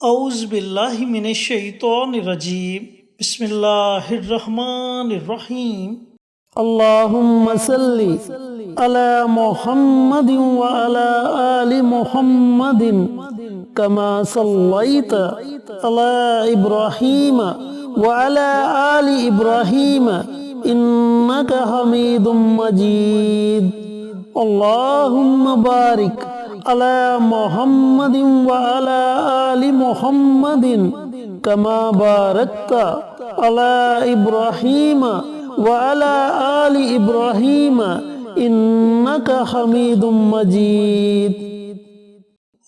اعوذ باللہ من الشیطان الرجیم بسم اللہ الرحمن الرحیم اللهم صل على محمد وعلى آل محمد كما صليت على إبراهيم وعلى آل إبراهيم إنك حميد مجيد اللهم بارك على محمد وعلى آل محمد كما باركت على إبراهيم وعلى آل إبراهيم إنك حميد مجيد۔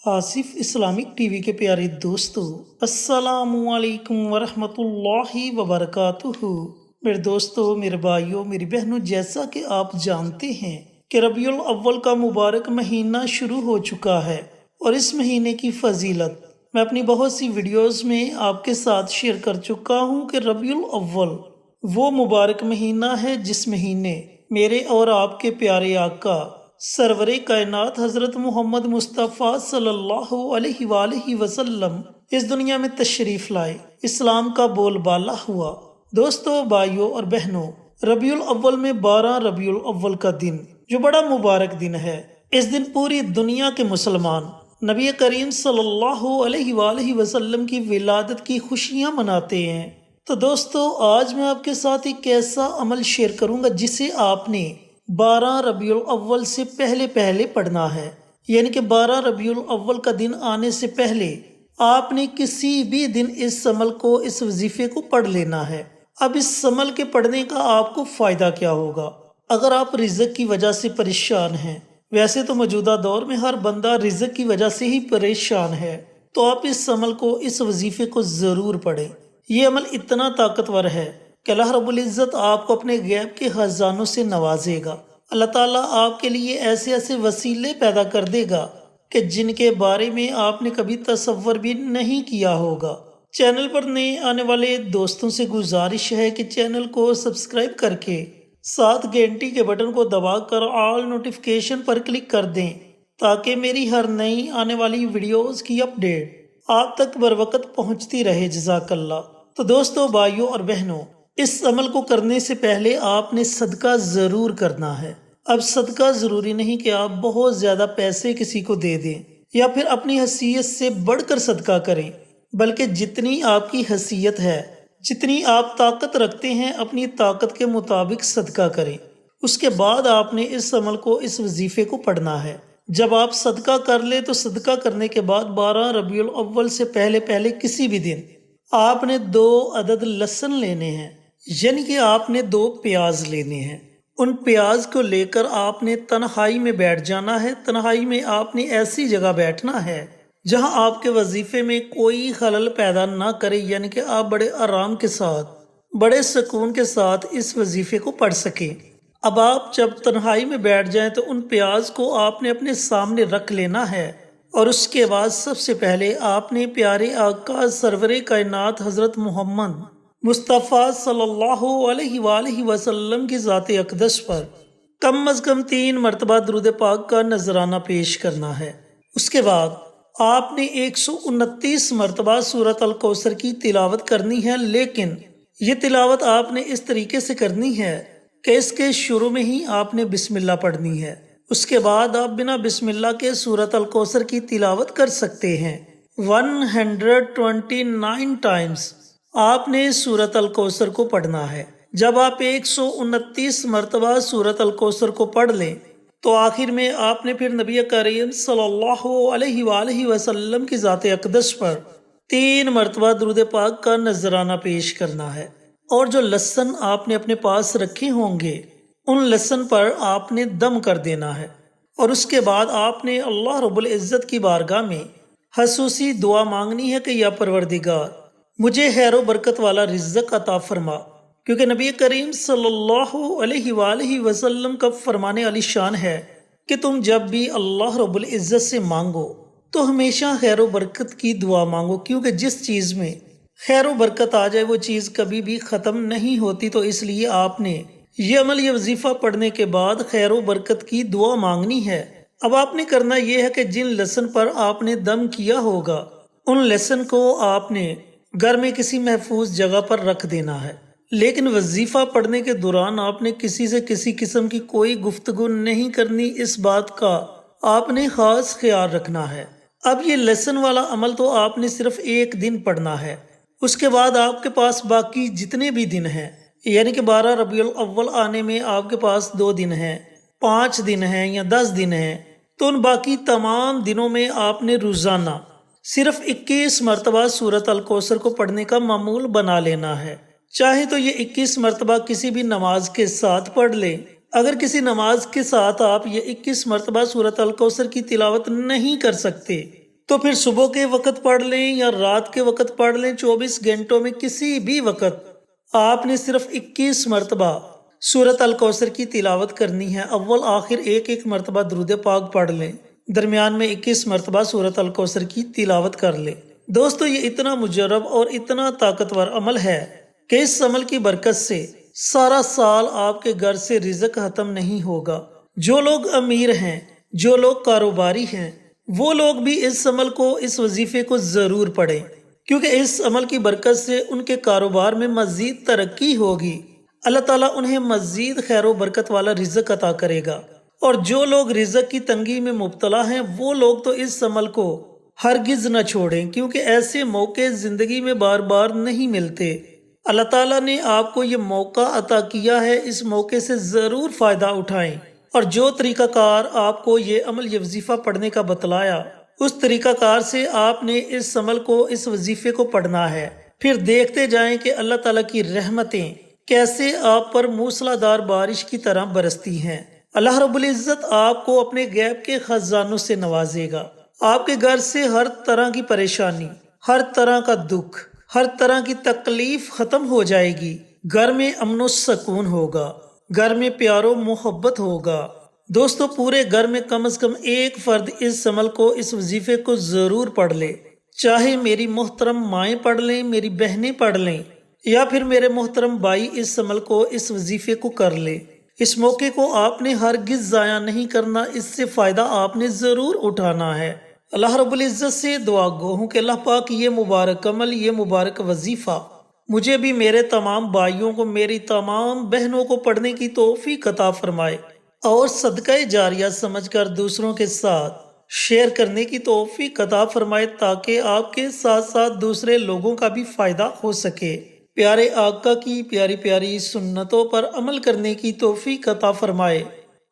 آصف اسلامک ٹی وی کے پیارے دوستو، السلام علیکم ورحمۃ اللہ وبرکاتہ۔ میرے دوستو، میرے بھائیوں، میری بہنوں، جیسا کہ آپ جانتے ہیں کہ ربیع الاول کا مبارک مہینہ شروع ہو چکا ہے، اور اس مہینے کی فضیلت میں اپنی بہت سی ویڈیوز میں آپ کے ساتھ شیئر کر چکا ہوں کہ ربیع الاول وہ مبارک مہینہ ہے جس مہینے میرے اور آپ کے پیارے آقا سرور کائنات حضرت محمد مصطفیٰ صلی اللہ علیہ وآلہ وسلم اس دنیا میں تشریف لائے، اسلام کا بول بالا ہوا۔ دوستو، بھائیوں اور بہنوں، ربیع الاول میں 12 ربیع الاول کا دن جو بڑا مبارک دن ہے، اس دن پوری دنیا کے مسلمان نبی کریم صلی اللہ علیہ وآلہ وسلم کی ولادت کی خوشیاں مناتے ہیں۔ تو دوستو، آج میں آپ کے ساتھ ایک ایسا عمل شیئر کروں گا جسے آپ نے 12 ربیع الاول سے پہلے پڑھنا ہے، یعنی کہ 12 ربیع الاول کا دن آنے سے پہلے آپ نے کسی بھی دن اس عمل کو، اس وظیفے کو پڑھ لینا ہے۔ اب اس عمل کے پڑھنے کا آپ کو فائدہ کیا ہوگا؟ اگر آپ رزق کی وجہ سے پریشان ہیں، ویسے تو موجودہ دور میں ہر بندہ رزق کی وجہ سے ہی پریشان ہے، تو آپ اس عمل کو، اس وظیفے کو ضرور پڑھیں۔ یہ عمل اتنا طاقتور ہے کہ اللہ رب العزت آپ کو اپنے غیب کے خزانوں سے نوازے گا۔ اللہ تعالیٰ آپ کے لیے ایسے ایسے وسیلے پیدا کر دے گا کہ جن کے بارے میں آپ نے کبھی تصور بھی نہیں کیا ہوگا۔ چینل پر نئے آنے والے دوستوں سے گزارش ہے کہ چینل کو سبسکرائب کر کے ساتھ گھنٹی کے بٹن کو دبا کر آل نوٹیفیکیشن پر کلک کر دیں، تاکہ میری ہر نئی آنے والی ویڈیوز کی اپڈیٹ آپ تک بر وقت پہنچتی رہے۔ جزاک اللہ۔ تو دوستو، بھائیوں اور بہنوں، اس عمل کو کرنے سے پہلے آپ نے صدقہ ضرور کرنا ہے۔ اب صدقہ ضروری نہیں کہ آپ بہت زیادہ پیسے کسی کو دے دیں یا پھر اپنی حیثیت سے بڑھ کر صدقہ کریں، بلکہ جتنی آپ کی حیثیت ہے، جتنی آپ طاقت رکھتے ہیں، اپنی طاقت کے مطابق صدقہ کریں۔ اس کے بعد آپ نے اس عمل کو، اس وظیفے کو پڑھنا ہے۔ جب آپ صدقہ کر لیں تو صدقہ کرنے کے بعد 12 ربیع الاول سے پہلے کسی بھی دن آپ نے 2 عدد لہسن لینے ہیں، یعنی کہ آپ نے 2 پیاز لینے ہیں۔ ان پیاز کو لے کر آپ نے تنہائی میں بیٹھ جانا ہے۔ تنہائی میں آپ نے ایسی جگہ بیٹھنا ہے جہاں آپ کے وظیفے میں کوئی خلل پیدا نہ کرے، یعنی کہ آپ بڑے آرام کے ساتھ، بڑے سکون کے ساتھ اس وظیفے کو پڑھ سکیں۔ اب آپ جب تنہائی میں بیٹھ جائیں تو ان پیاز کو آپ نے اپنے سامنے رکھ لینا ہے، اور اس کے بعد سب سے پہلے آپ نے پیارے آقا سرور کائنات حضرت محمد مصطفیٰ صلی اللہ علیہ وآلہ وسلم کی ذات اقدس پر کم از کم 3 مرتبہ درود پاک کا نذرانہ پیش کرنا ہے۔ اس کے بعد آپ نے 129 مرتبہ سورۃ الکوثر کی تلاوت کرنی ہے، لیکن یہ تلاوت آپ نے اس طریقے سے کرنی ہے کہ اس کے شروع میں ہی آپ نے بسم اللہ پڑھنی ہے۔ اس کے بعد آپ بنا بسم اللہ کے سورۃ الکوثر کی تلاوت کر سکتے ہیں۔ 129 ٹائمز آپ نے سورۃ الکوثر کو پڑھنا ہے۔ جب آپ 129 مرتبہ سورۃ الکوثر کو پڑھ لیں تو آخر میں آپ نے پھر نبی کریم صلی اللہ علیہ وآلہ وسلم کی ذات اقدس پر 3 مرتبہ درود پاک کا نذرانہ پیش کرنا ہے، اور جو لہسن آپ نے اپنے پاس رکھے ہوں گے ان لہسن پر آپ نے دم کر دینا ہے، اور اس کے بعد آپ نے اللہ رب العزت کی بارگاہ میں خصوصی دعا مانگنی ہے کہ یا پروردگار، مجھے خیر و برکت والا رزق عطا فرما، کیونکہ نبی کریم صلی اللہ علیہ وآلہ وسلم کا فرمان علی شان ہے کہ تم جب بھی اللہ رب العزت سے مانگو تو ہمیشہ خیر و برکت کی دعا مانگو، کیونکہ جس چیز میں خیر و برکت آ جائے وہ چیز کبھی بھی ختم نہیں ہوتی۔ تو اس لیے آپ نے یہ عمل، یہ وظیفہ پڑھنے کے بعد خیر و برکت کی دعا مانگنی ہے۔ اب آپ نے کرنا یہ ہے کہ جن لہسن پر آپ نے دم کیا ہوگا ان لیسن کو آپ نے گھر میں کسی محفوظ جگہ پر رکھ دینا ہے، لیکن وظیفہ پڑھنے کے دوران آپ نے کسی سے کسی قسم کی کوئی گفتگو نہیں کرنی، اس بات کا آپ نے خاص خیال رکھنا ہے۔ اب یہ لیسن والا عمل تو آپ نے صرف ایک دن پڑھنا ہے، اس کے بعد آپ کے پاس باقی جتنے بھی دن ہیں، یعنی کہ 12 ربیع الاول آنے میں آپ کے پاس 2 دن ہیں، 5 دن ہیں یا 10 دن ہیں، تو ان باقی تمام دنوں میں آپ نے روزانہ صرف 21 مرتبہ سورۃ الکوثر کو پڑھنے کا معمول بنا لینا ہے۔ چاہے تو یہ 21 مرتبہ کسی بھی نماز کے ساتھ پڑھ لیں۔ اگر کسی نماز کے ساتھ آپ یہ 21 مرتبہ سورۃ الکوثر کی تلاوت نہیں کر سکتے تو پھر صبح کے وقت پڑھ لیں یا رات کے وقت پڑھ لیں، 24 گھنٹوں میں کسی بھی وقت آپ نے صرف 21 مرتبہ سورۃ الکوثر کی تلاوت کرنی ہے۔ اول آخر ایک مرتبہ درود پاک پڑھ لیں، درمیان میں 21 مرتبہ سورۃ الکوثر کی تلاوت کر لیں۔ دوستو، یہ اتنا مجرب اور اتنا طاقتور عمل ہے کہ اس عمل کی برکت سے سارا سال آپ کے گھر سے رزق ختم نہیں ہوگا۔ جو لوگ امیر ہیں، جو لوگ کاروباری ہیں، وہ لوگ بھی اس عمل کو، اس وظیفے کو ضرور پڑھیں، کیونکہ اس عمل کی برکت سے ان کے کاروبار میں مزید ترقی ہوگی۔ اللہ تعالیٰ انہیں مزید خیر و برکت والا رزق عطا کرے گا، اور جو لوگ رزق کی تنگی میں مبتلا ہیں وہ لوگ تو اس عمل کو ہرگز نہ چھوڑیں، کیونکہ ایسے موقع زندگی میں بار بار نہیں ملتے۔ اللہ تعالیٰ نے آپ کو یہ موقع عطا کیا ہے، اس موقع سے ضرور فائدہ اٹھائیں، اور جو طریقہ کار آپ کو یہ عمل، یہ وظیفہ پڑھنے کا بتلایا، اس طریقہ کار سے آپ نے اس عمل کو، اس وظیفے کو پڑھنا ہے۔ پھر دیکھتے جائیں کہ اللہ تعالیٰ کی رحمتیں کیسے آپ پر موسلا دار بارش کی طرح برستی ہیں۔ اللہ رب العزت آپ کو اپنے غیب کے خزانوں سے نوازے گا۔ آپ کے گھر سے ہر طرح کی پریشانی، ہر طرح کا دکھ، ہر طرح کی تکلیف ختم ہو جائے گی۔ گھر میں امن و سکون ہوگا، گھر میں پیار و محبت ہوگا۔ دوستو، پورے گھر میں کم از کم ایک فرد اس عمل کو، اس وظیفے کو ضرور پڑھ لے، چاہے میری محترم مائیں پڑھ لیں، میری بہنیں پڑھ لیں، یا پھر میرے محترم بھائی اس عمل کو، اس وظیفے کو کر لے۔ اس موقع کو آپ نے ہرگز ضائع نہیں کرنا، اس سے فائدہ آپ نے ضرور اٹھانا ہے۔ اللہ رب العزت سے دعا گو ہوں کہ اللہ پاک یہ مبارک عمل، یہ مبارک وظیفہ مجھے بھی، میرے تمام بھائیوں کو، میری تمام بہنوں کو پڑھنے کی توفیق عطا فرمائے، اور صدقہ جاریہ سمجھ کر دوسروں کے ساتھ شیئر کرنے کی توفیق عطا فرمائے، تاکہ آپ کے ساتھ ساتھ دوسرے لوگوں کا بھی فائدہ ہو سکے۔ پیارے آقا کی پیاری پیاری سنتوں پر عمل کرنے کی توفیق عطا فرمائے،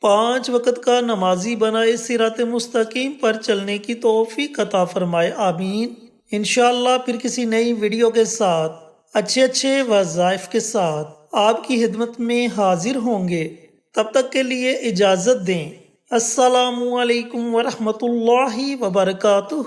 5 وقت کا نمازی بنائے، صراط مستقیم پر چلنے کی توفیق عطا فرمائے، آمین۔ انشاءاللہ پھر کسی نئی ویڈیو کے ساتھ، اچھے وظائف کے ساتھ آپ کی خدمت میں حاضر ہوں گے۔ تب تک کے لیے اجازت دیں۔ السلام علیکم ورحمۃ اللہ وبرکاتہ۔